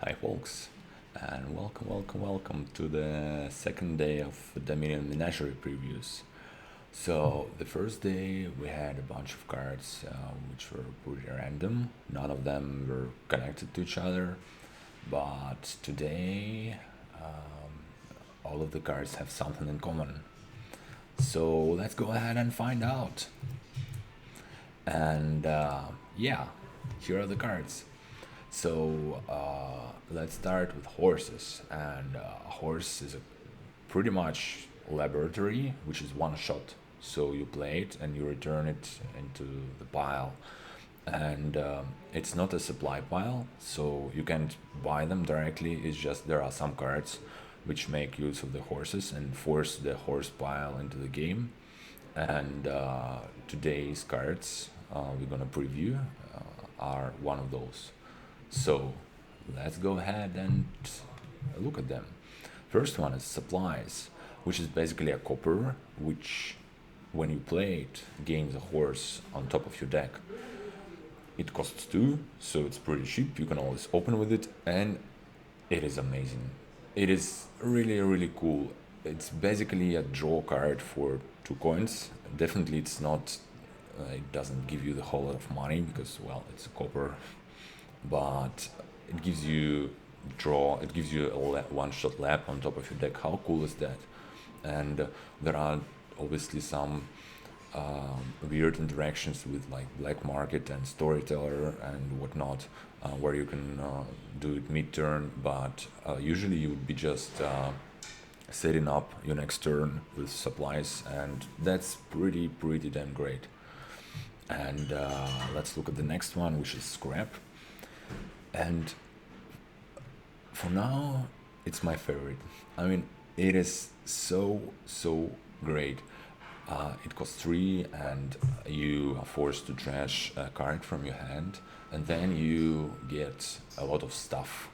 Hi folks, and welcome to the second day of Dominion Menagerie previews. So the first day we had a bunch of cards which were pretty random. None of them were connected to each other, but today all of the cards have something in common. So let's go ahead and find out. And yeah, here are the cards. So let's start with horses. And a horse is a pretty much laboratory, which is one shot. So you play it and you return it into the pile. And it's not a supply pile, so you can't buy them directly. It's just there are some cards which make use of the horses and force the horse pile into the game. And today's cards we're gonna preview are one of those. So let's go ahead and look at them. First one is supplies, which is basically a copper, which when you play it gains a horse on top of your deck. It costs two, so it's pretty cheap. You can always open with it, and it is amazing. It is really cool. It's basically a draw card for 2 coins. Definitely, it's not. It doesn't give you the whole lot of money because, well, it's a copper, but it gives you draw. It gives you a one-shot lap on top of your deck. How cool is that? And there are obviously some weird interactions with like black market and storyteller and whatnot, where you can do it mid-turn, but usually you would be just setting up your next turn with supplies, and that's pretty damn great. And let's look at the next one, which is scrap. And for now, it's my favorite. I mean, it is so great. It costs three, and you are forced to trash a card from your hand, and then you get a lot of stuff.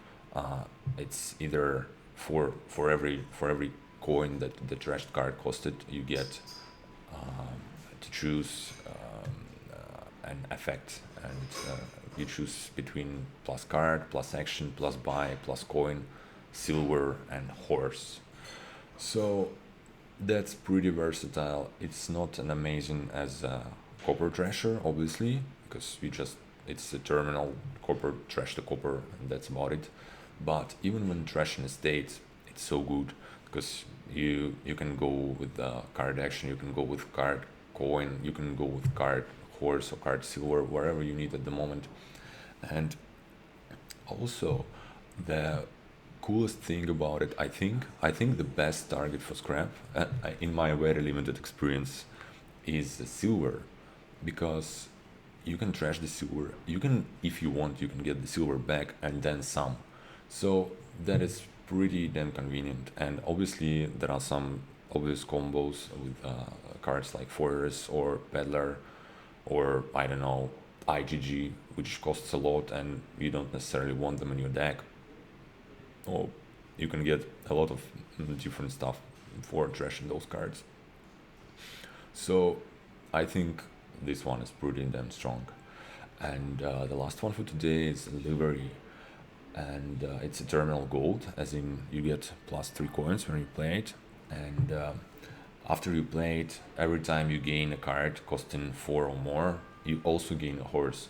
It's either for every coin that the trashed card costed, you get to choose an effect, and you choose between plus card, plus action, plus buy, plus coin, silver, and horse. So that's pretty versatile. It's not an amazing as a copper trasher, obviously, because you just it's a terminal copper trash the copper, and that's about it. But even when trashing a state, it's so good because you can go with the card action, you can go with card coin, you can go with card horse or card silver, wherever you need at the moment. And also, the coolest thing about it, I think the best target for scrap, in my very limited experience, is the silver, because you can trash the silver. You can, if you want, you can get the silver back and then some. So that is pretty damn convenient. And obviously, there are some obvious combos with cards like Fortress or Peddler, or I don't know, IGG, which costs a lot and you don't necessarily want them in your deck. Or you can get a lot of different stuff for trashing those cards. So I think this one is pretty damn strong. And the last one for today is Livery. And it's a terminal gold, as in you get plus 3 coins when you play it. And after you play it, every time you gain a card costing 4 or more, you also gain a horse.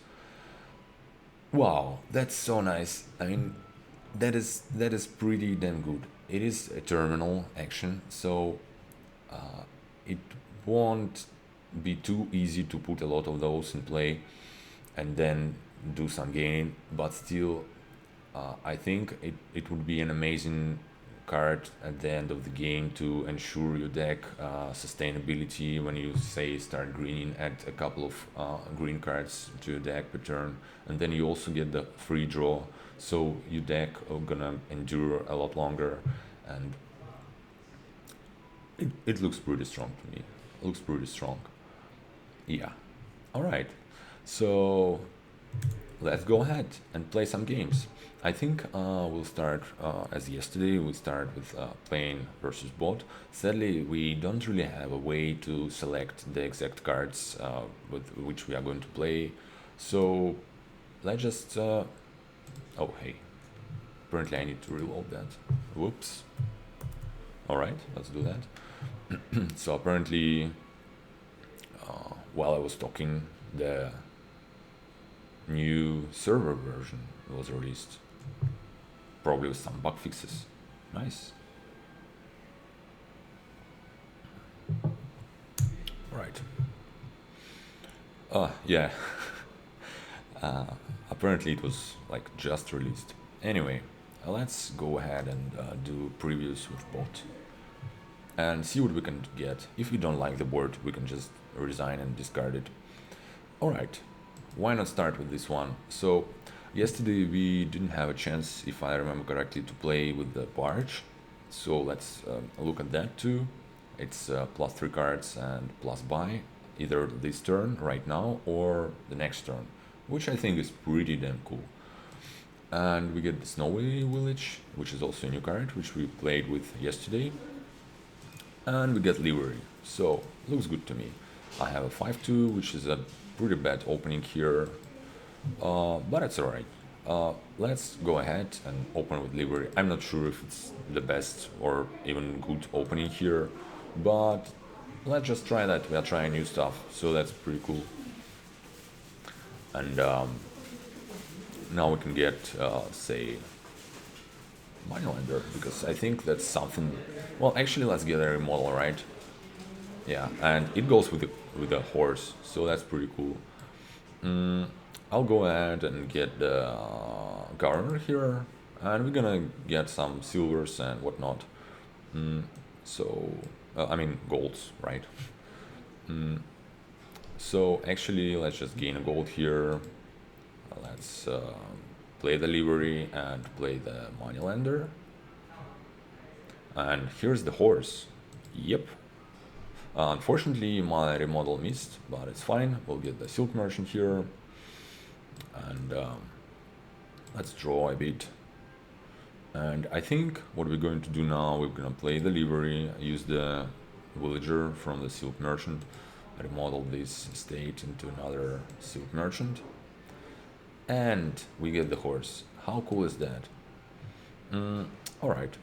Wow, that's so nice. I mean, that is pretty damn good. It is a terminal action, so it won't be too easy to put a lot of those in play and then do some gain, but still, I think it would be an amazing card at the end of the game to ensure your deck sustainability when you say start greening, add a couple of green cards to your deck per turn, and then you also get the free draw, so your deck are gonna endure a lot longer, and it looks pretty strong to me. It looks pretty strong. Yeah. All right. So let's go ahead and play some games. I think we'll start as yesterday. We'll start with playing versus bot. Sadly, we don't really have a way to select the exact cards with which we are going to play. So let's just. Oh, hey. apparently I need to reload that. Whoops. Alright, let's do that. So apparently, while I was talking, the new server version was released. Probably with some bug fixes. Nice. Right. Yeah. Apparently it was like just released. Anyway, let's go ahead and do previews with bot and see what we can get. If we don't like the board, we can just resign and discard it. Alright, why not start with this one? So, yesterday we didn't have a chance, if I remember correctly, to play with the barge. So let's look at that too. It's +3 cards and plus buy, either this turn right now or the next turn, which I think is pretty damn cool. And we get the Snowy Village, which is also a new card, which we played with yesterday. And we get Livery, so looks good to me. I have a 5-2, which is a pretty bad opening here, but it's alright. Let's go ahead and open with Livery. I'm not sure if it's the best or even good opening here, but let's just try that. We are trying new stuff, so that's pretty cool. And now we can get, say, Minelander, because I think that's something. Well, actually, let's get a remodel, right? Yeah, and it goes with the horse, so that's pretty cool. I'll go ahead and get the governor here, and we're gonna get some silvers and whatnot. So, I mean golds, right? So actually, let's just gain a gold here. Let's play the livery and play the moneylender. And here's the horse. Yep. Unfortunately, my remodel missed, but it's fine. We'll get the silk merchant here. And let's draw a bit. And I think what we're going to do now, we're going to play the livery, use the villager from the silk merchant, remodel this estate into another silk merchant. And we get the horse. How cool is that? Alright.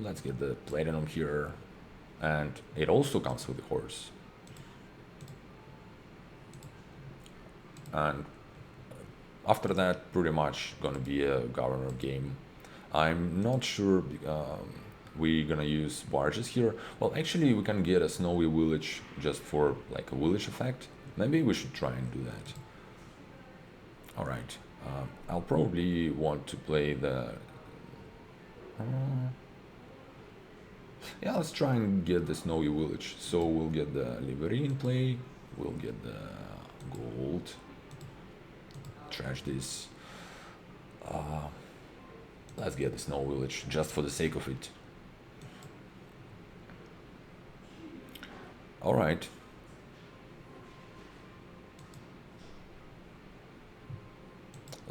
Let's get the platinum here. And it also comes with the horse. And after that, pretty much gonna be a governor game. I'm not sure we're gonna use barges here. Well, actually, we can get a snowy village just for like a village effect. Maybe we should try and do that. Alright, I'll probably want to play the... yeah, let's try and get the snowy village. So we'll get the livery in play, we'll get the gold, trash this. Let's get the snow village just for the sake of it. Alright.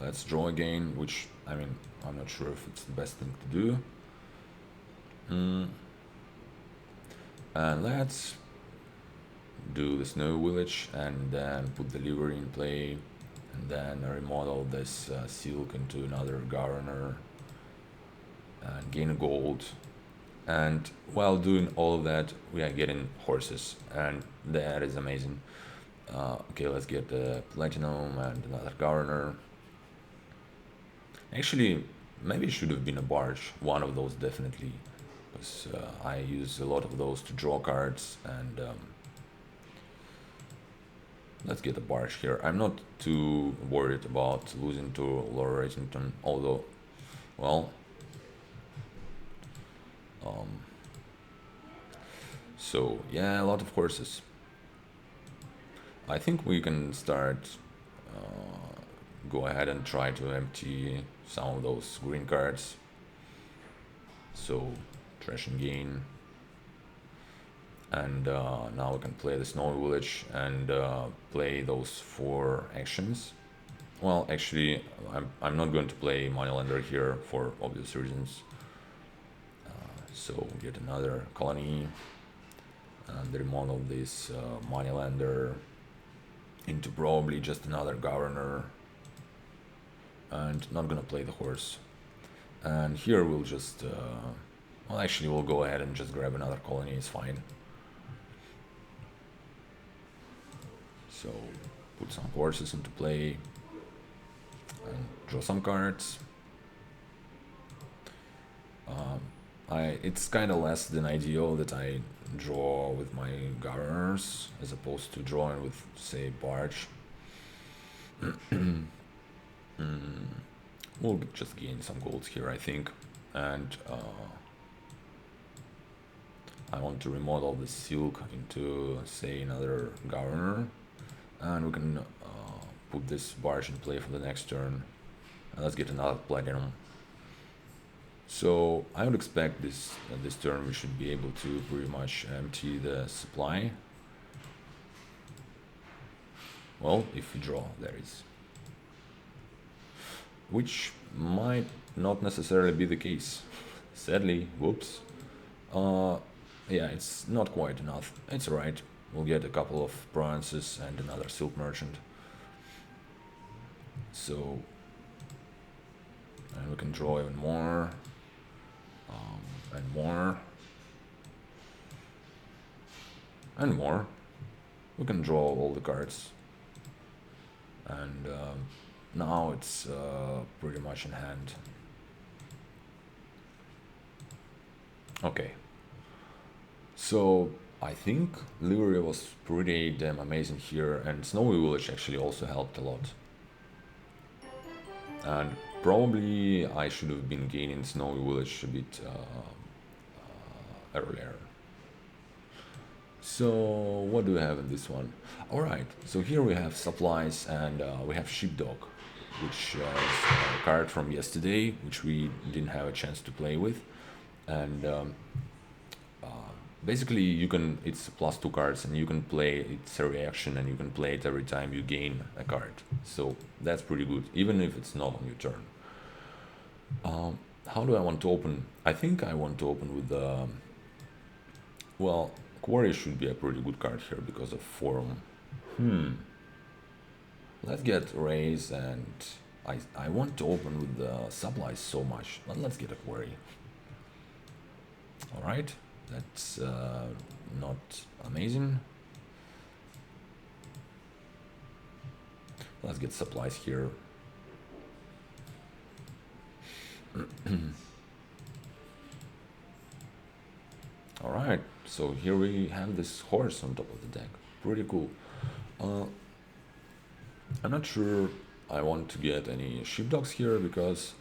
Let's draw again, which, I mean, I'm not sure if it's the best thing to do. And let's do the snow village and then put the livery in play and then remodel this silk into another governor and gain gold. And while doing all of that, we are getting horses, and that is amazing. Okay, let's get the platinum and another governor. Actually, maybe it should have been a barge, one of those definitely, because I use a lot of those to draw cards, and let's get a barge here. I'm not too worried about losing to Laura Racington, although, well, so yeah, a lot of horses. I think we can start, go ahead and try to empty some of those green cards. So trash and gain, and now we can play the snowy village and play those 4 actions. Well, actually, I'm not going to play Moneylender here for obvious reasons. So get another colony and remodel this Moneylender into probably just another governor, and not gonna play the horse. And here we'll just, well, actually, we'll go ahead and just grab another colony. It's fine. So put some horses into play and draw some cards. It's kind of less than ideal that I draw with my governors as opposed to drawing with, say, barge. We'll just gain some gold here, I think, and I want to remodel the silk into, say, another governor, and we can put this barge in play for the next turn, and let's get another platinum. So I would expect this turn we should be able to pretty much empty the supply. Well, if we draw, there is. Which might not necessarily be the case. Sadly, whoops. Yeah, it's not quite enough. It's alright. We'll get a couple of bronzes and another silk merchant. So, and we can draw even more. And more. And more. We can draw all the cards. And now it's pretty much in hand. Okay. So I think Livery was pretty damn amazing here, and Snowy Village actually also helped a lot. And probably I should have been gaining Snowy Village a bit earlier. So what do we have in this one? Alright, so here we have supplies and we have Sheepdog, which is a card from yesterday, which we didn't have a chance to play with. And basically you can, it's +2 cards and you can play, it's a reaction and you can play it every time you gain a card. So that's pretty good, even if it's not on your turn. How do I want to open? I think I want to open with the, well, Quarry should be a pretty good card here because of Forum. Let's get Raise, and I want to open with the supplies so much, but let's get a Quarry. Alright, that's not amazing. Let's get supplies here. Alright, so here we have this horse on top of the deck. Pretty cool. I'm not sure I want to get any sheepdogs here because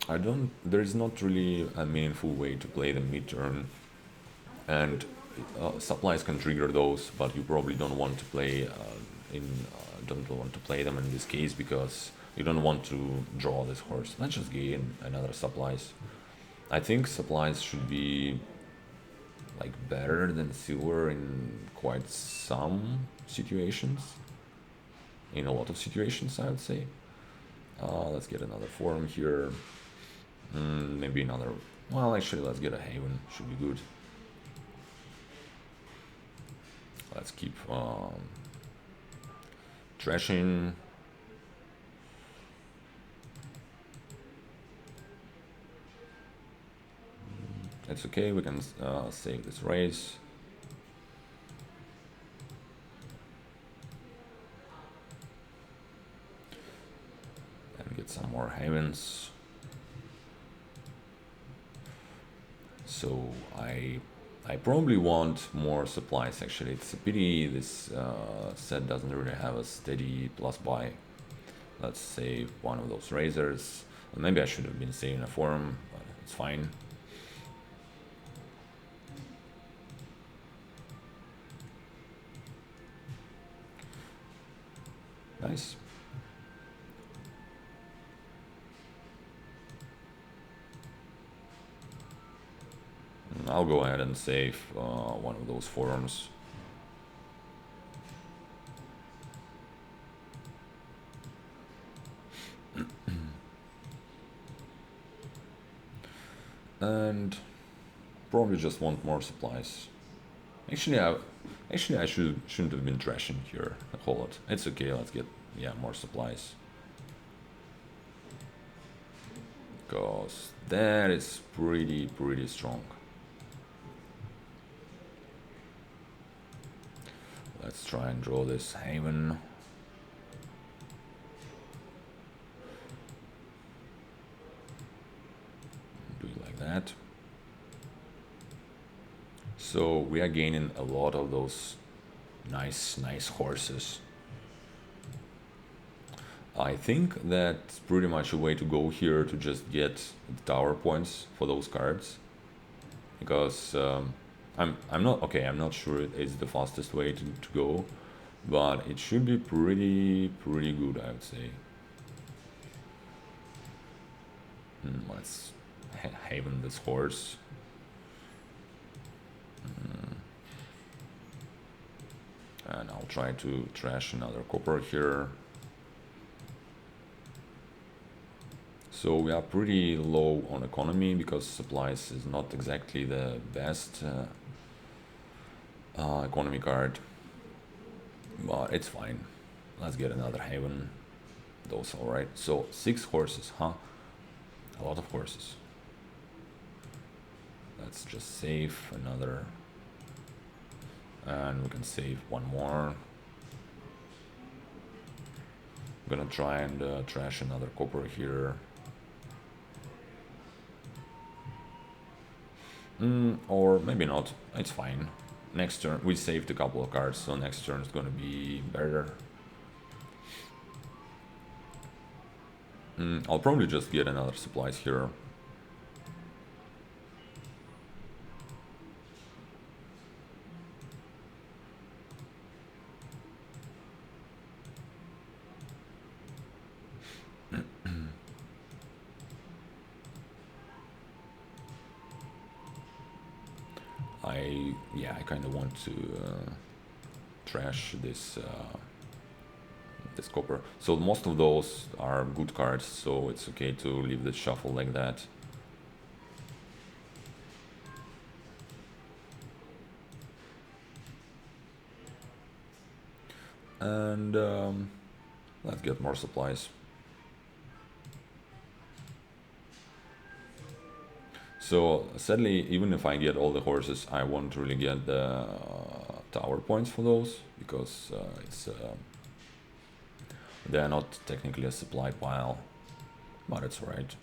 there is not really a meaningful way to play them mid-turn, and supplies can trigger those, but you probably don't want to play don't want to play them in this case because you don't want to draw this horse. Let's just gain another supplies. I think supplies should be like better than silver in quite some situations. In a lot of situations, I would say. Let's get another forum here. Maybe another. Well, actually, let's get a haven. Should be good. Let's keep trashing. It's okay, we can save this race. And get some more havens. So I probably want more supplies actually. It's a pity this set doesn't really have a steady plus buy. Let's save one of those razors. Maybe I should have been saving a forum, but it's fine. Nice. I'll go ahead and save one of those forums. And probably just want more supplies. Actually, I shouldn't have been trashing here a whole lot. It's okay. Let's get more supplies. because that is pretty strong. Let's try and draw this haven. Do it like that. So we are gaining a lot of those nice horses. I think that's pretty much a way to go here to just get the tower points for those cards, because I'm not okay. I'm not sure it's the fastest way to go, but it should be pretty good, I would say. Let's haven this horse. And I'll try to trash another copper here. So we are pretty low on economy because supplies is not exactly the best economy card, but it's fine. Let's get another haven. Those all right. So 6 horses, huh? A lot of horses. Let's just save another, and we can save one more. I'm gonna try and trash another copper here. Or maybe not. It's fine. Next turn we saved a couple of cards, so next turn is gonna be better. I'll probably just get another supplies here. I kind of want to trash this this copper. So most of those are good cards, so it's okay to leave the shuffle like that. And let's get more supplies. So sadly, even if I get all the horses, I won't really get the tower points for those, because they're not technically a supply pile, but it's alright.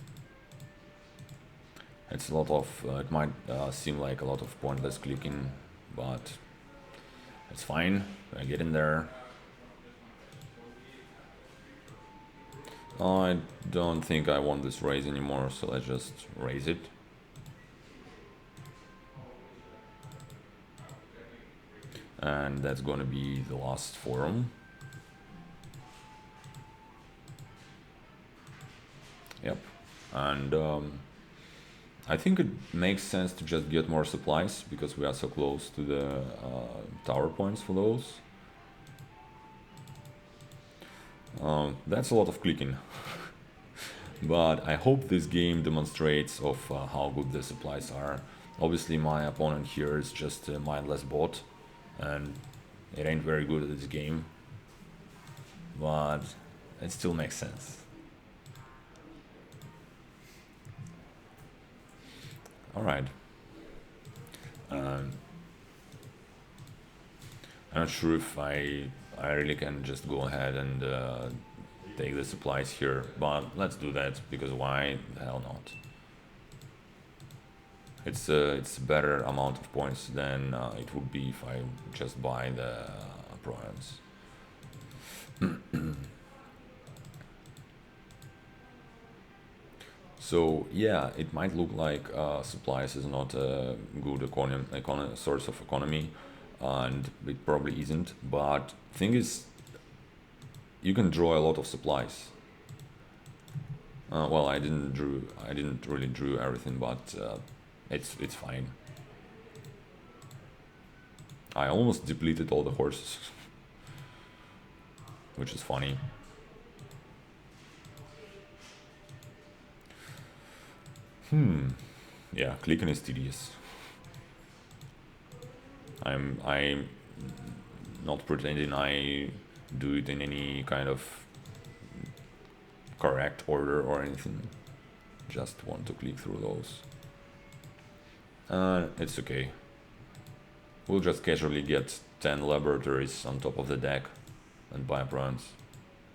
It's a lot of, it might seem like a lot of pointless clicking, but it's fine. I get in there. I don't think I want this raise anymore, so let's just raise it. And that's gonna be the last forum. Yep. And I think it makes sense to just get more supplies, because we are so close to the tower points for those. That's a lot of clicking. But I hope this game demonstrates of how good the supplies are. Obviously my opponent here is just a mindless bot, and it ain't very good at this game, but it still makes sense. Alright. I'm not sure if I really can just go ahead and take the supplies here, but let's do that, because why the hell not? It's a better amount of points than it would be if I just buy the province. So yeah, it might look like supplies is not a good source of economy, and it probably isn't. But thing is, you can draw a lot of supplies. Well, I didn't really drew everything, but it's fine. I almost depleted all the horses, which is funny. Yeah, clicking is tedious. I'm not pretending I do it in any kind of correct order or anything. Just want to click through those. It's okay. We'll just casually get 10 laboratories on top of the deck and buy prawns.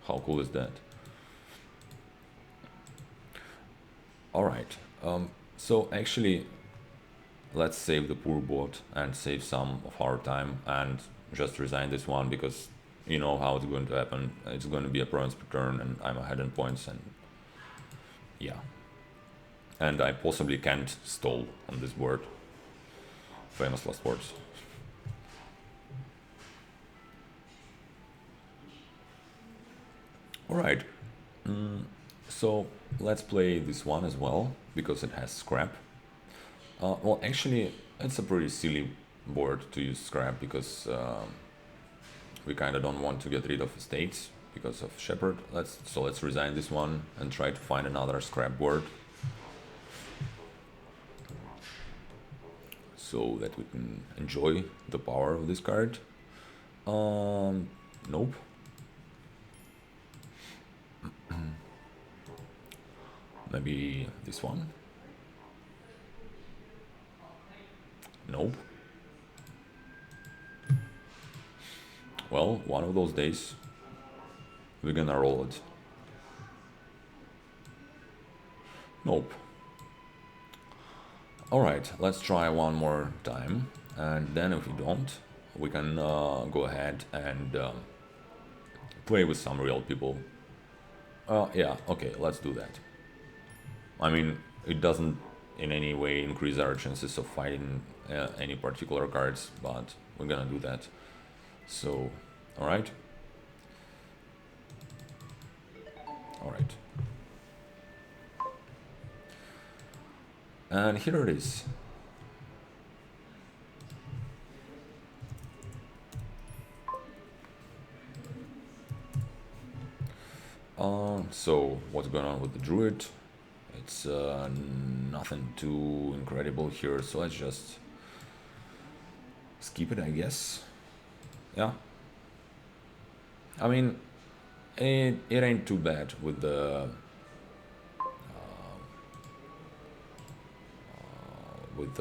How cool is that? Alright, so actually, let's save the poor bot and save some of our time and just resign this one, because you know how it's going to happen. It's going to be a prawns per turn and I'm ahead in points, and yeah. And I possibly can't stall on this board. Famous last words. Alright, so let's play this one as well, because it has scrap. Well, actually, it's a pretty silly board to use scrap, because we kind of don't want to get rid of estates because of Shepherd. So let's resign this one and try to find another scrap board, so that we can enjoy the power of this card. Nope. Maybe this one? Nope. Well, one of those days we're gonna roll it. Nope. Alright, let's try one more time, and then if we don't, we can go ahead and play with some real people. Yeah, okay, let's do that. I mean, it doesn't in any way increase our chances of fighting any particular cards, but we're gonna do that. So, alright. Alright. And here it is. So what's going on with the druid? It's nothing too incredible here, so let's just skip it, I guess. Yeah. I mean, it ain't too bad with the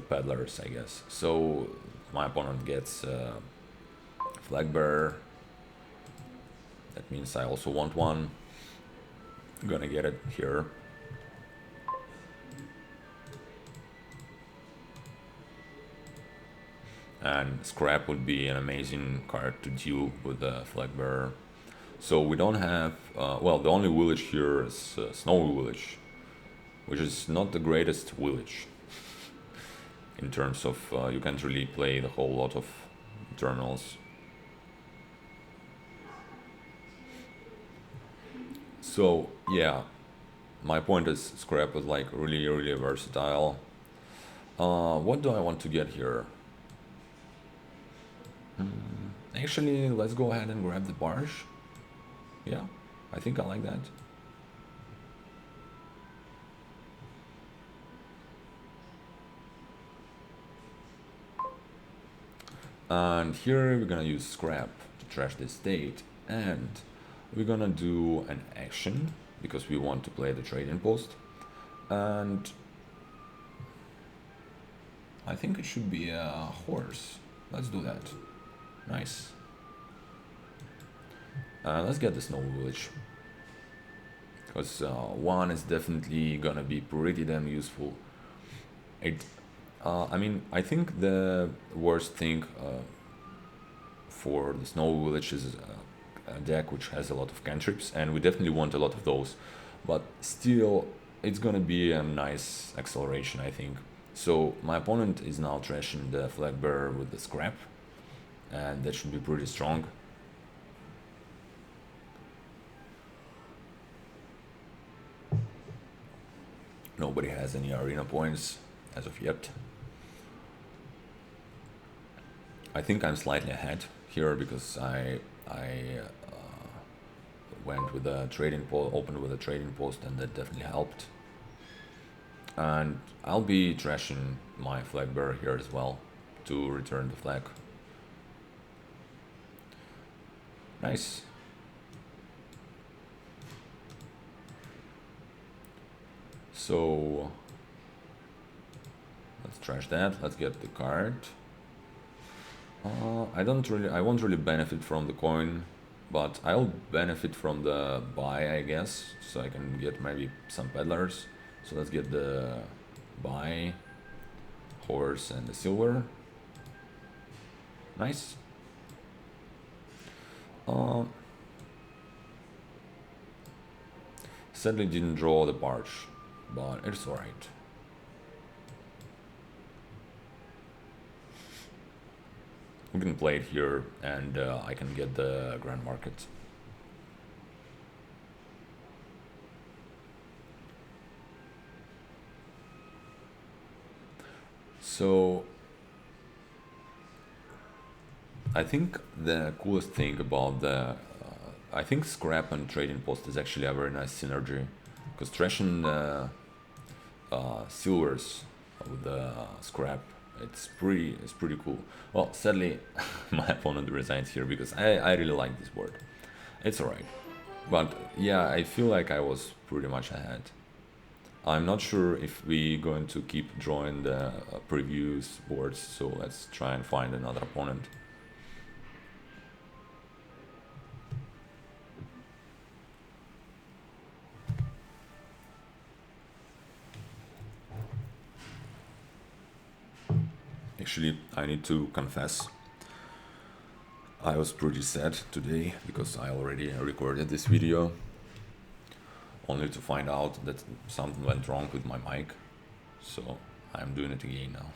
peddlers, I guess. So my opponent gets flag bearer. That means I also want one. I'm gonna get it here. And scrap would be an amazing card to deal with the flag bearer. So we don't have, well, the only village here is Snowy Village, which is not the greatest village in terms of you can't really play the whole lot of terminals. So yeah, my point is scrap is like really versatile. What do I want to get here? Actually, let's go ahead and grab the barge. Yeah, I think I like that. And here we're gonna use scrap to trash the state, and we're gonna do an action because we want to play the trading post, and I think it should be a horse. Let's do that. Nice. Let's get the snow village, because one is definitely gonna be pretty damn useful. I mean, I think the worst thing for the snow village is a deck which has a lot of cantrips, and we definitely want a lot of those, but still it's gonna be a nice acceleration, I think. So my opponent is now trashing the flag bearer with the scrap, and that should be pretty strong. Nobody has any arena points as of yet. I think I'm slightly ahead here because I went with a trading post, opened with a trading post, and that definitely helped. And I'll be trashing my flag bearer here as well to return the flag. Nice. So let's trash that. Let's get the card. I won't really benefit from the coin, but I'll benefit from the buy, I guess. So I can get maybe some peddlers. So let's get the buy, horse, and the silver. Nice. Sadly didn't draw the barge, but it's alright. We can play it here, and I can get the grand market. So I think the coolest thing about I think scrap and trading post is actually a very nice synergy, because trashing silvers with the scrap, it's pretty cool. Well, sadly, my opponent resigns here because I really like this board. It's alright, but yeah, I feel like I was pretty much ahead. I'm not sure if we going to keep drawing the previous boards, so let's try and find another opponent. Actually, I need to confess, I was pretty sad today because I already recorded this video, only to find out that something went wrong with my mic, so I'm doing it again now.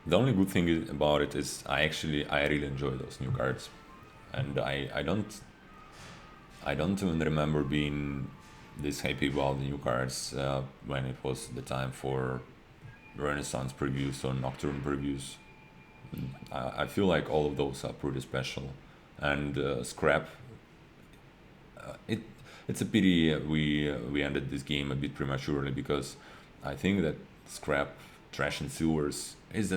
The only good thing about it is I really enjoy those new cards, and I don't even remember being this happy about the new cards when it was the time for Renaissance previews or Nocturne previews. I feel like all of those are pretty special, and Scrap. It it's a pity we ended this game a bit prematurely, because I think that Scrap, Trash and Silvers is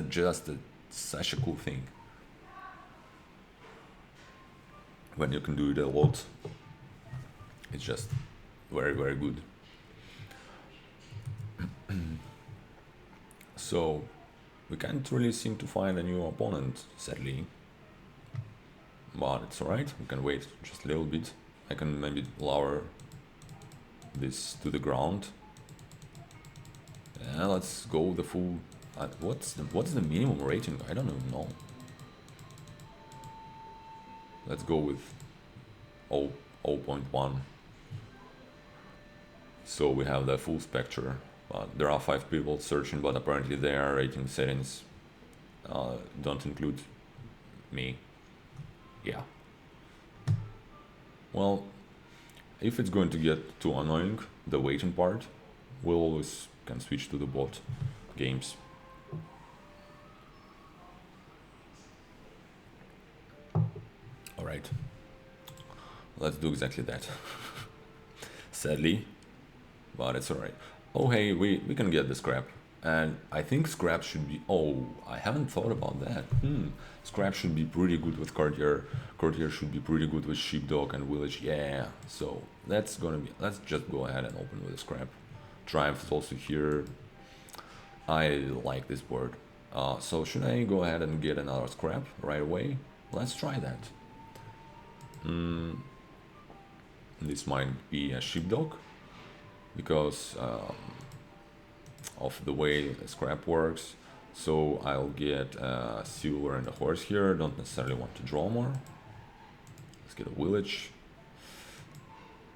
such a cool thing when you can do it a lot. It's just very good. So we can't really seem to find a new opponent, sadly. But it's alright, we can wait just a little bit. I can maybe lower this to the ground. Yeah, let's go the full... what's the minimum rating? I don't even know. Let's go with 0.1. So we have the full spectre. There are 5 people searching, but apparently their rating settings don't include me. Yeah. Well, if it's going to get too annoying, the waiting part, we'll always can switch to the bot games. Alright. Let's do exactly that. Sadly, but it's alright. Oh hey, we can get the scrap. And I think scrap should be... Oh, I haven't thought about that. Scrap should be pretty good with courtier. Courtier should be pretty good with sheepdog and village. Yeah, so that's gonna be... Let's just go ahead and open with a scrap. Triumph is also here. I like this board. So should I go ahead and get another scrap right away? Let's try that. This might be a sheepdog, because of the way scrap works. So I'll get a silver and a horse here. Don't necessarily want to draw more. Let's get a village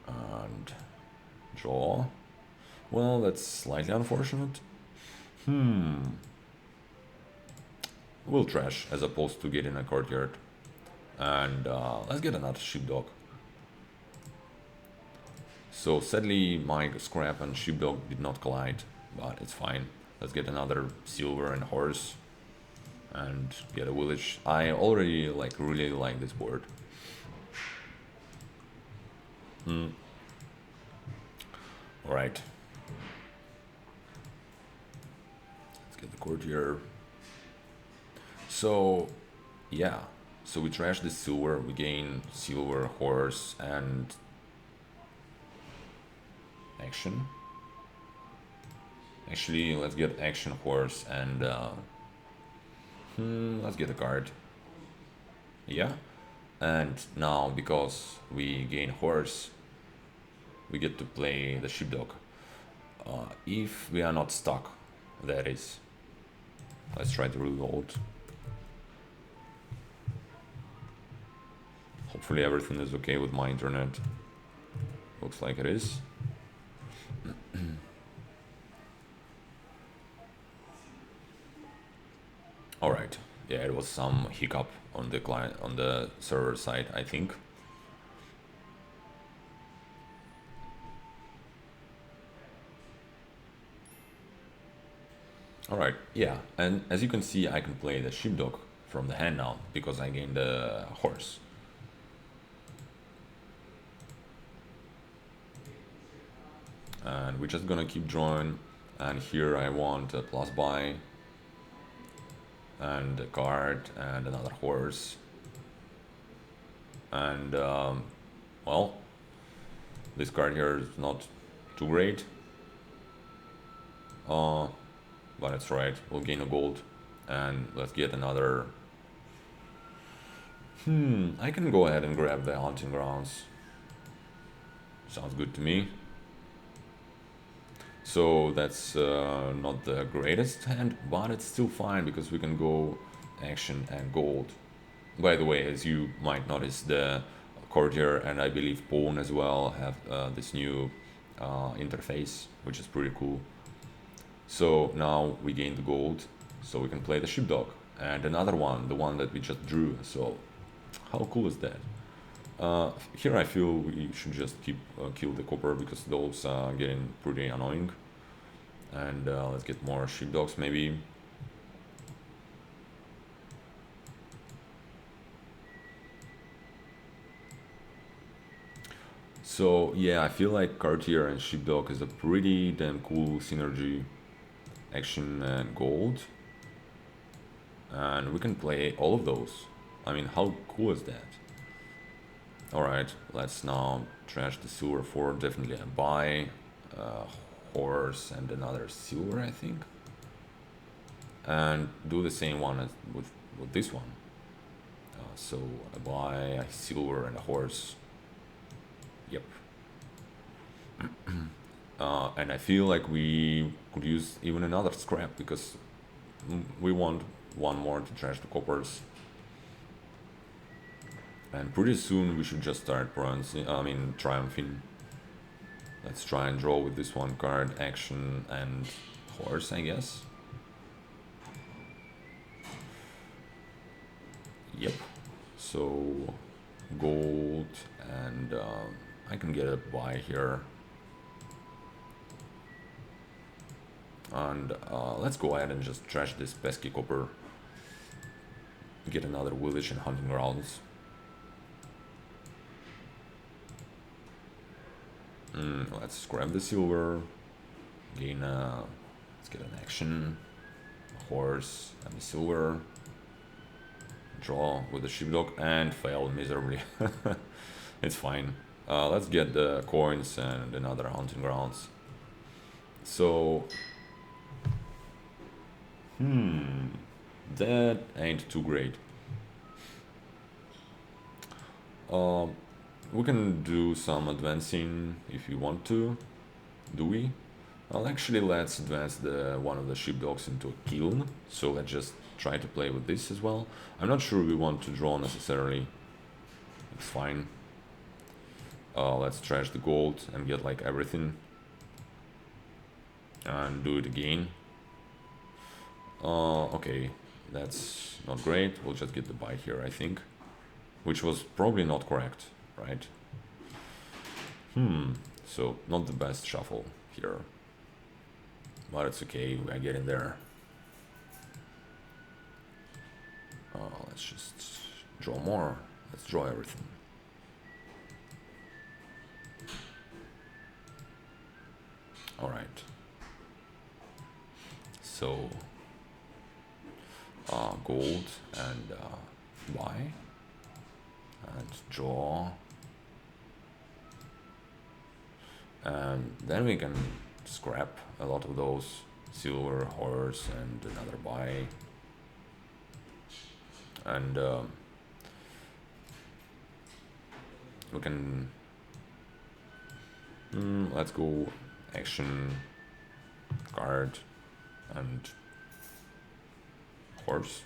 and draw. Well, that's slightly unfortunate. We'll trash as opposed to getting a courtyard. And let's get another sheepdog. So sadly my scrap and sheepdog did not collide, but it's fine. Let's get another silver and horse and get a village. I already really like this board. Alright. Let's get the courtier. So yeah, so we trash this silver, we gain silver, horse, and action. Actually, let's get action horse and let's get a card. Yeah, and now because we gain horse, we get to play the sheepdog. If we are not stuck, that is. Let's try to reload. Hopefully everything is okay with my internet. Looks like it is. All right. Yeah, it was some hiccup on the client on the server side, I think. All right. Yeah, and as you can see, I can play the sheepdog from the hand now because I gained the horse. And we're just gonna keep drawing. And here I want a plus buy and a card and another horse. And well, this card here is not too great. But that's right, we'll gain a gold. And let's get another. I can go ahead and grab the hunting grounds. Sounds good to me. So that's not the greatest hand, but it's still fine because we can go action and gold. By the way, as you might notice, the courtier and I believe pawn as well have this new interface, which is pretty cool. So now we gain the gold, so we can play the sheepdog and another one, the one that we just drew. So how cool is that? Here I feel we should just keep kill the copper because those are getting pretty annoying. And let's get more sheepdogs maybe. So yeah, I feel like Cartier and Sheepdog is a pretty damn cool synergy. Action and gold. And we can play all of those. I mean, how cool is that? Alright, let's now trash the silver for definitely a buy, horse and another silver, I think. And do the same one as with this one. So a buy, a silver and a horse. Yep. And I feel like we could use even another scrap because we want one more to trash the coppers. And pretty soon we should just start triumphing. Let's try and draw with this one card, action and horse, I guess. Yep. So gold and I can get a buy here. And let's go ahead and just trash this pesky copper. Get another village and hunting grounds. Let's grab the silver. Gain let's get an action. A horse and the silver. Draw with the sheepdog and fail miserably. It's fine. Let's get the coins and another hunting grounds. So that ain't too great. We can do some advancing if you want to. Do we? Well, actually, let's advance the one of the sheepdogs into a kiln. So let's just try to play with this as well. I'm not sure we want to draw necessarily. It's fine. Let's trash the gold and get like everything. And do it again. Okay, that's not great. We'll just get the buy here, I think. Which was probably not correct, right? So not the best shuffle here. But it's okay, we are getting there. Let's just draw more. Let's draw everything. Alright. So gold and buy and draw and then we can scrap a lot of those silver horse and another buy, and we can let's go action card and horse.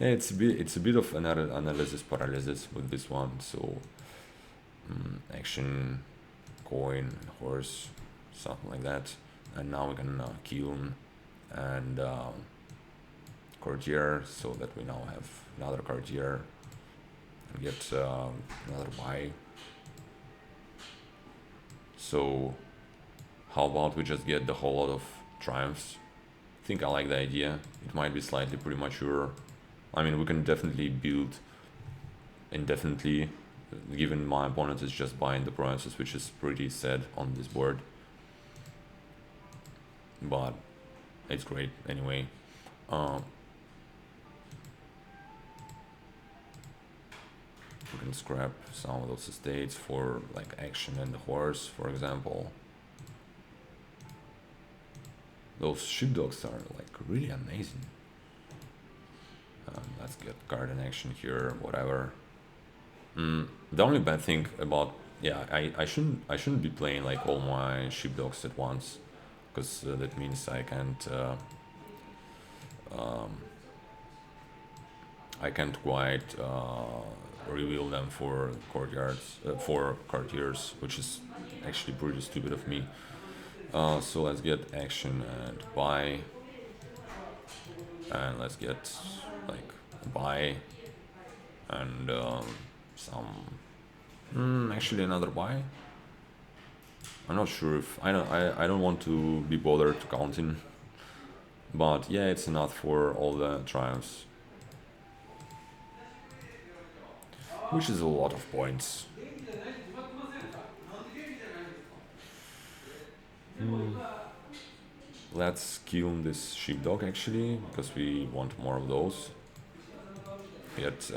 Yeah, it's a bit of analysis paralysis with this one. So action, coin, horse, something like that. And now we can kiln and courtier, so that we now have another courtier and get another buy. So how about we just get the whole lot of triumphs? I think I like the idea. It might be slightly premature. I mean, we can definitely build indefinitely, given my opponent is just buying the provinces, which is pretty sad on this board. But it's great anyway. We can scrap some of those estates for like action and the horse, for example. Those sheepdogs are like really amazing. Let's get garden action here, whatever. The only bad thing about, yeah, I shouldn't be playing like all my sheepdogs at once, because that means I can't quite reveal them for courtyards for courtiers, which is actually pretty stupid of me. So let's get action and buy, and let's get like buy and actually another buy. I'm not sure if I don't want to be bothered counting, but yeah, it's enough for all the triumphs, which is a lot of points. Let's kill this sheepdog actually, because we want more of those. Get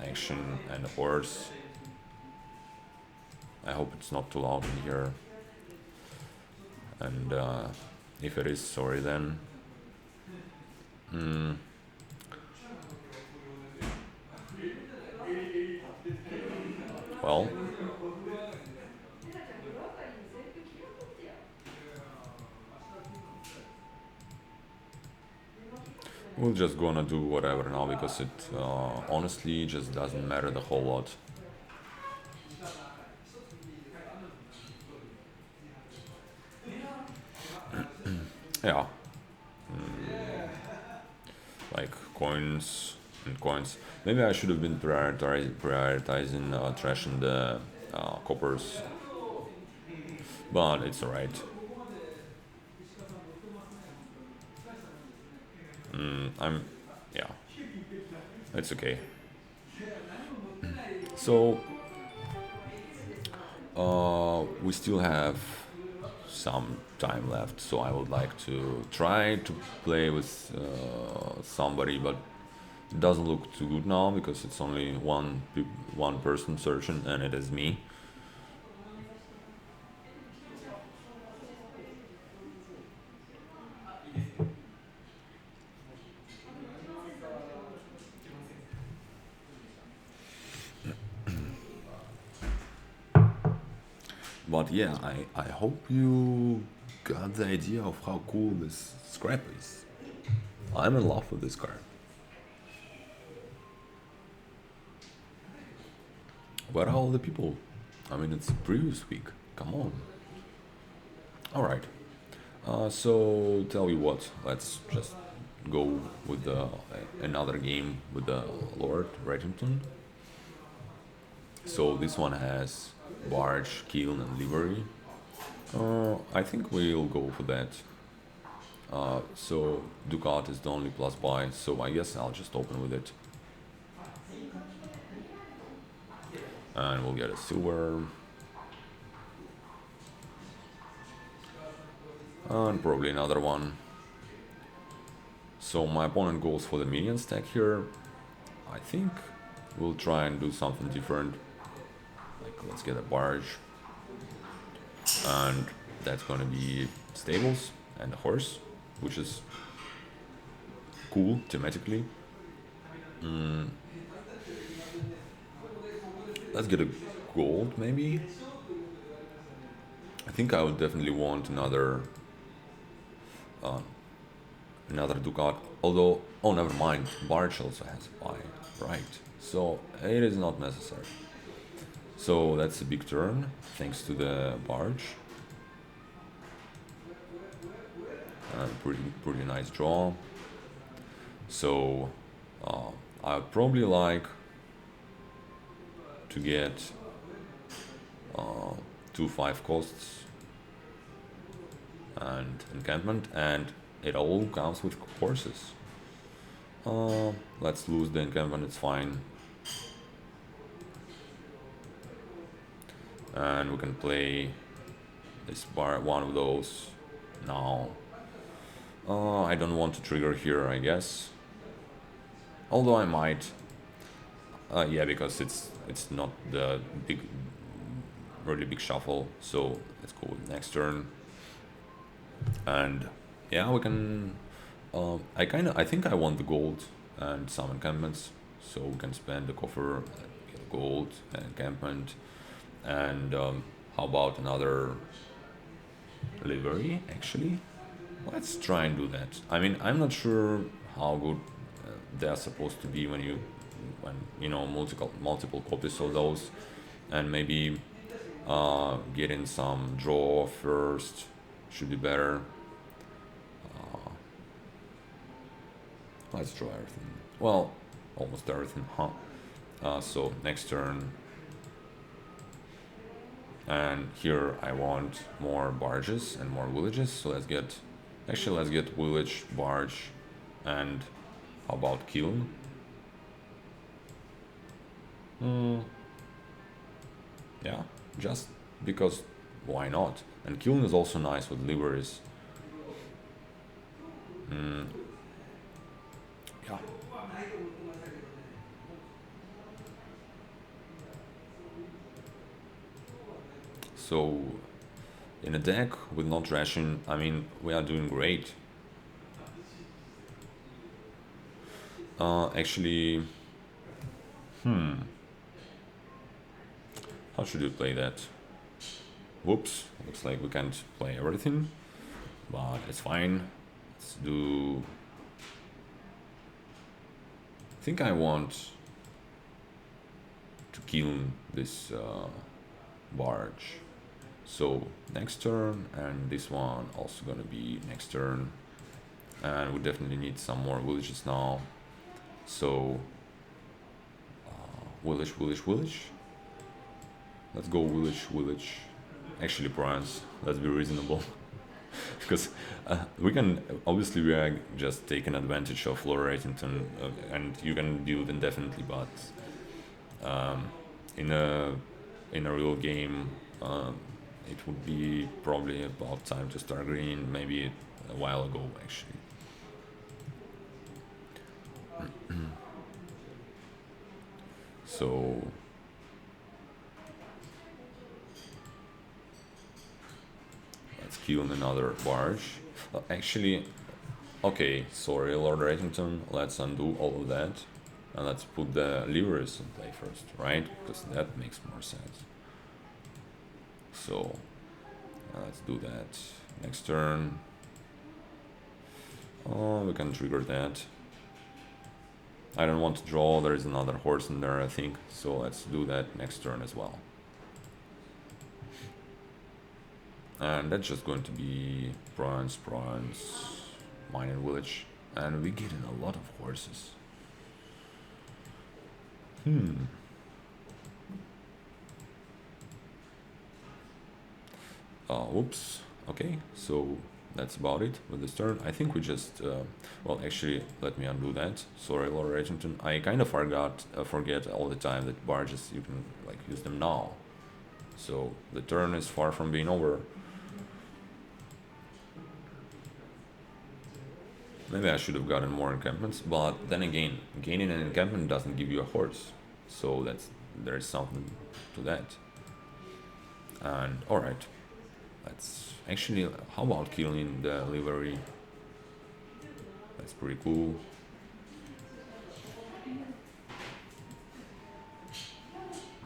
action and a horse. I hope it's not too loud in here. And if it is, sorry then. Well, we're just gonna do whatever now, because it honestly just doesn't matter the whole lot. Yeah. Like coins and coins. Maybe I should have been prioritizing trashing the coppers, but it's alright. I'm, yeah, it's okay. So we still have some time left, so I would like to try to play with somebody, but it doesn't look too good now, because it's only one person searching, and it is me. But yeah, I hope you got the idea of how cool this scrap is. I'm in love with this card. Where are all the people? I mean, it's the previous week. Come on. Alright. So, tell you what, let's just go with another game with the Lord Reddington. So, this one has barge, kiln, and livery. I think we'll go for that. So, Ducat is the only plus buy, so I guess I'll just open with it. And we'll get a silver. And probably another one. So my opponent goes for the minion stack here. I think we'll try and do something different. Like, let's get a barge. and that's gonna be stables and a horse, which is cool thematically. Let's get a gold maybe. I think I would definitely want another ducat. Although, oh, never mind. Barge also has a buy, right? So it is not necessary. So that's a big turn, thanks to the barge. And pretty nice draw. So I'd probably like to get 2/5 costs and encampment, and it all comes with horses. Let's lose the encampment, it's fine. And we can play this one of those now. I don't want to trigger here, I guess. Although I might. Yeah, because it's not the really big shuffle. So let's go with next turn. And yeah, we can. I think I want the gold and some encampments, so we can spend the coffer, get gold, and encampment, and how about another livery? Actually, let's try and do that. I mean, I'm not sure how good they're supposed to be when you know multiple copies of those, and maybe getting some draw first should be better. Let's draw everything. Well, almost everything, huh? So next turn. And here I want more barges and more villages. So let's get village, barge, and how about kiln? Yeah, just because why not? And kiln is also nice with liveries. Yeah. So in a deck with not ration, I mean, we are doing great. Actually, how should we play that? Whoops, looks like we can't play everything, but it's fine. Let's do. I think I want to kill this barge. So next turn, and this one also gonna be next turn, and we definitely need some more villages now. So village. Let's go village. Actually, Bronze. Let's be reasonable, because we are just taking advantage of Lower Ratington, and you can do it indefinitely, but in a real game, it would be probably about time to start green, maybe a while ago actually. So let's kill another barge. Actually, okay, sorry, Lord Ratington, let's undo all of that. And let's put the levers in play first, right? Because that makes more sense. So let's do that next turn. Oh, we can trigger that. I don't want to draw, there is another horse in there, I think. So let's do that next turn as well. And that's just going to be bronze, mine and village. And we get in a lot of horses. Whoops. Okay, so that's about it with this turn. I think we just, well, actually, let me undo that. Sorry, Lord Regenton. I kind of forget all the time that barges, you can, like, use them now. So the turn is far from being over. Maybe I should have gotten more encampments, but then again, gaining an encampment doesn't give you a horse. So there is something to that. And alright. Let's actually, how about killing the livery? That's pretty cool.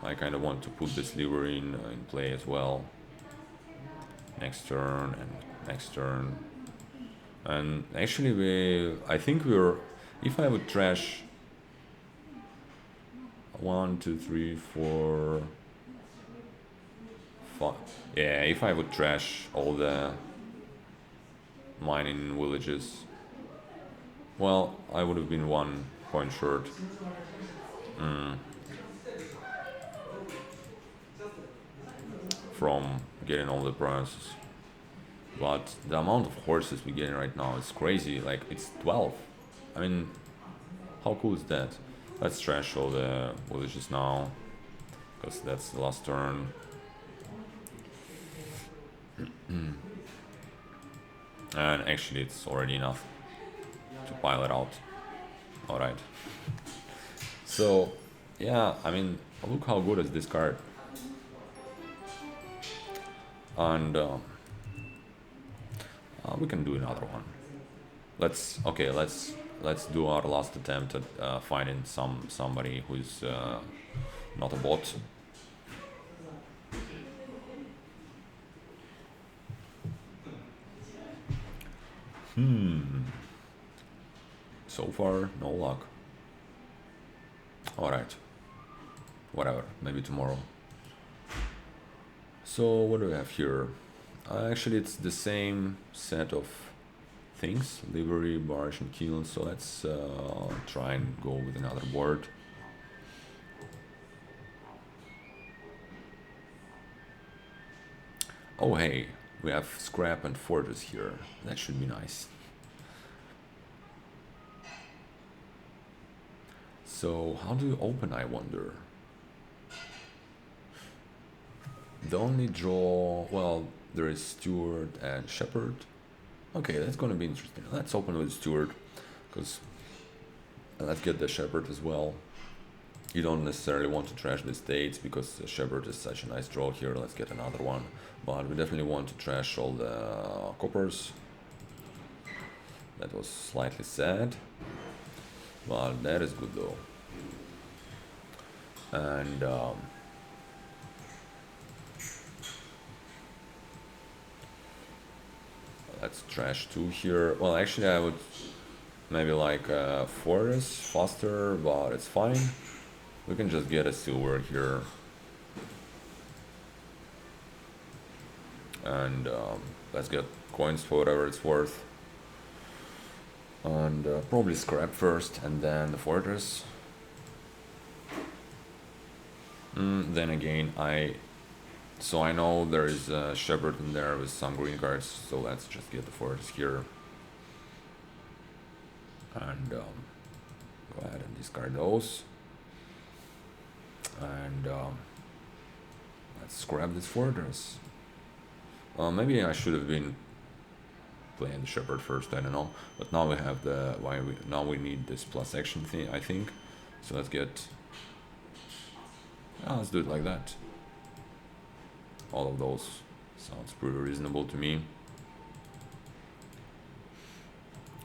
I kind of want to put this livery in play as well. Next turn and next turn. And actually, I think we're, if I would trash one, two, three, four, five. Yeah, if I would trash all the mining villages, well, I would have been 1 point short. From getting all the prizes. But the amount of horses we're getting right now is crazy. Like, it's 12. I mean, how cool is that? Let's trash all the villages now, because that's the last turn. And actually, it's already enough to pile it out. Alright. So, yeah, I mean, look how good is this card. And we can do another one. Let's do our last attempt at finding somebody who's not a bot. So far, no luck. Alright. Whatever, maybe tomorrow. So, what do we have here? Actually, it's the same set of things, livery, barrage, and kiln. So let's try and go with another board. Oh hey, we have scrap and fortress here. That should be nice. So how do you open, I wonder? The only draw, well, there is Steward and Shepherd. Okay, that's gonna be interesting. Let's open with Steward, because let's get the Shepherd as well. You don't necessarily want to trash the states, because the Shepherd is such a nice draw here. Let's get another one. But we definitely want to trash all the coppers. That was slightly sad, but that is good though. And let's trash 2 here. Well, actually I would maybe like forest faster, but it's fine. We can just get a silver here. And let's get coins for whatever it's worth. And probably scrap first and then the fortress. Then again, I know there is a shepherd in there with some green cards, so let's just get the fortress here. And go ahead and discard those. And let's scrap this fortress. Maybe I should have been playing the shepherd first, I don't know. But now we have now we need this plus action thing, I think. So let's get... let's do it like that. All of those sounds pretty reasonable to me.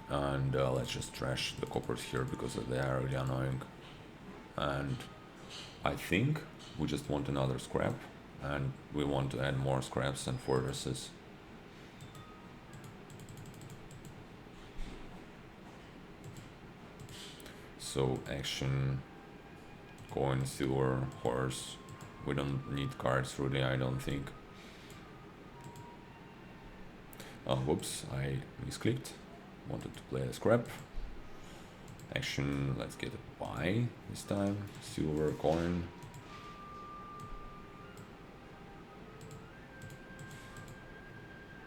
And let's just trash the coppers here because they are really annoying. And I think we just want another scrap, and we want to add more scraps and fortresses. So action, coin, silver, horse. We don't need cards really, I don't think. Whoops, I misclicked. Wanted to play a scrap. Action, let's get a buy this time. Silver, coin.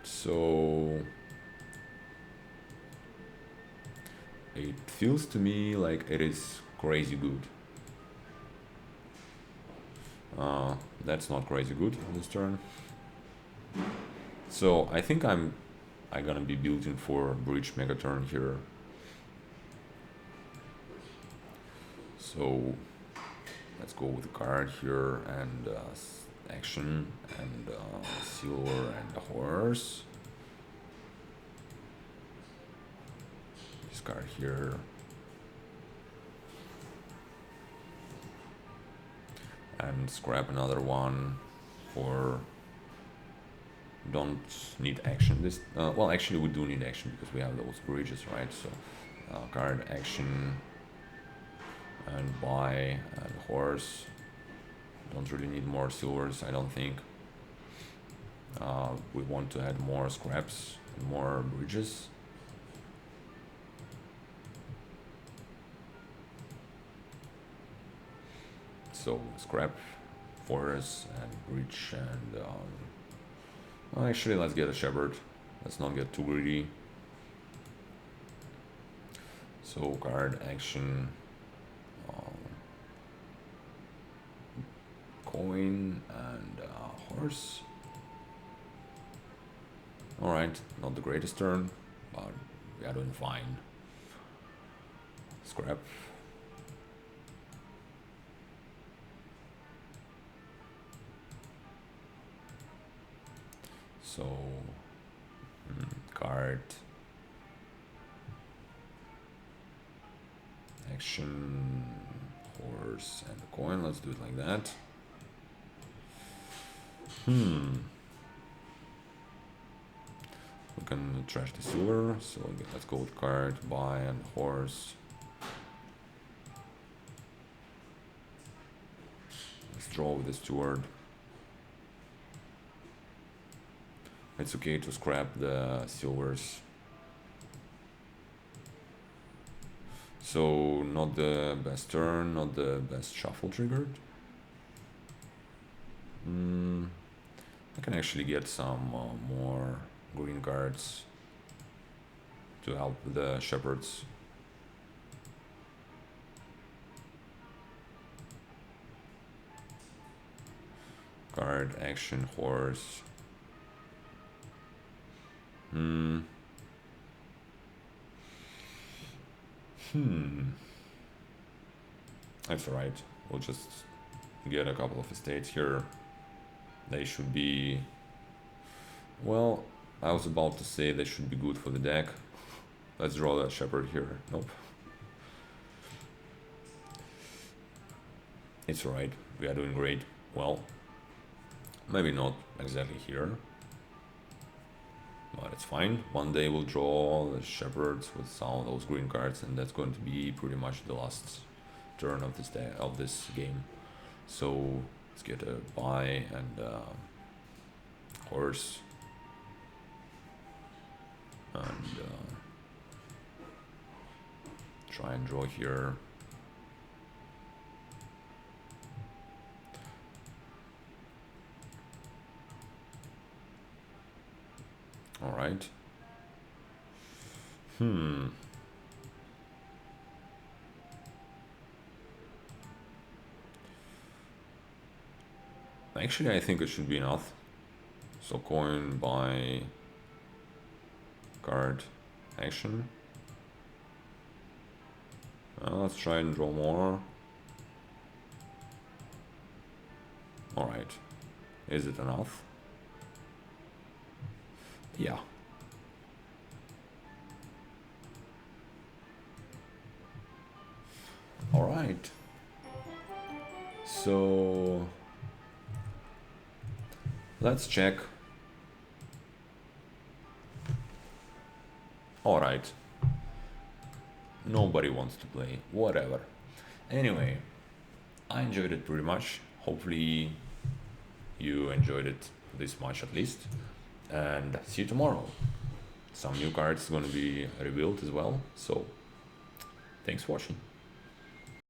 So it feels to me like it is crazy good. That's not crazy good on this turn. So I think I'm gonna be building for Breach Mega Turn here. So let's go with the card here and action and silver and a horse. Discard here. And scrap another one for don't need action. This well, actually we do need action because we have those bridges, right? So card action and buy and horse. Don't really need more silvers, I don't think. We want to add more scraps and more bridges. So scrap, forest and bridge and well, actually let's get a shepherd. Let's not get too greedy. So card action, coin and horse. Alright, not the greatest turn, but we are doing fine. Scrap. So card action, horse and coin. Let's do it like that. We can trash the silver, so let's go with card, buy and horse. Let's draw with the steward. It's okay to scrap the silvers. So not the best turn, not the best shuffle triggered. I can actually get some more green cards to help the shepherds. Card, action, horse. That's alright. We'll just get a couple of estates here. They should be... Well, I was about to say they should be good for the deck. Let's draw that shepherd here. Nope. It's alright. We are doing great. Well, maybe not exactly here, but it's fine. One day we'll draw the shepherds with some of those green cards, and that's going to be pretty much the last turn of this day of this game. So let's get a buy and horse and try and draw here. All right. Actually, I think it should be enough. So coin, buy, card, action. Let's try and draw more. All right. Is it enough? Yeah. All right. So let's check. All right. Nobody wants to play. Whatever. Anyway, I enjoyed it pretty much. Hopefully you enjoyed it this much at least. And see you tomorrow. Some new cards going to be revealed as well. So thanks for watching.